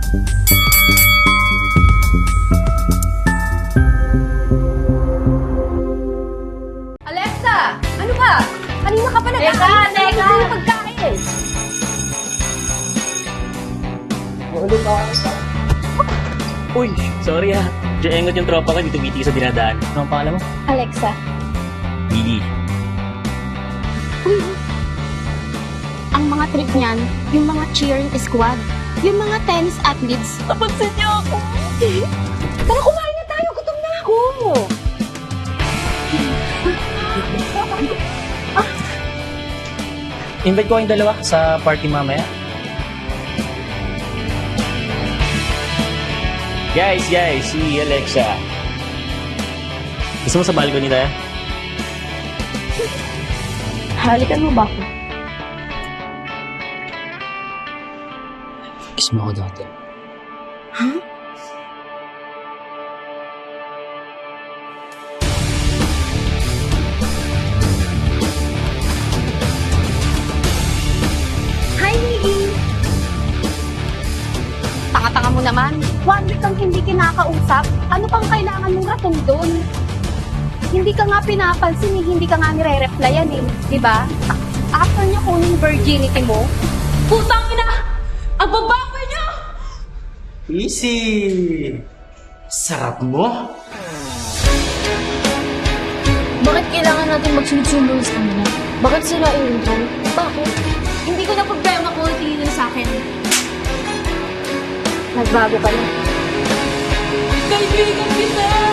Alexa! Ano ba? Kanina ka pa nag-aaral. Teka! Yung pagkain. Uy, sorry ha. Diyan engot yung tropa ko, dito meeting sa dinadaan. Ano ang pangalan mo? Alexa. Lily. Uy, ang mga trip niyan, yung mga cheering squad, yung mga tennis athletes. Napansin niyo ako. Tara, kumain na tayo. Gutom na ako. Invite ko kayong dalawa sa party mamaya. Guys, si Alexa. Gusto mo sa balcony tayo? Halikan mo ba ako? Kiss mo ako dati. Hi, Lily! Taka-taka mo naman. 1 week kang hindi kinakausap. Ano pang kailangan mong raton doon? Hindi ka nga pinapansin, hindi ka nga nire-replyan eh. Diba? After niya kunin virginity mo, Putang ina! Ang bababoy niyo! Easy! Sarap mo! Bakit kailangan natin magsunod-sunod sa kanila? Bakit sila intro? Bakit? Hindi ko na problema kung tingin sa akin. nagbago ka na. Kaibigan kita!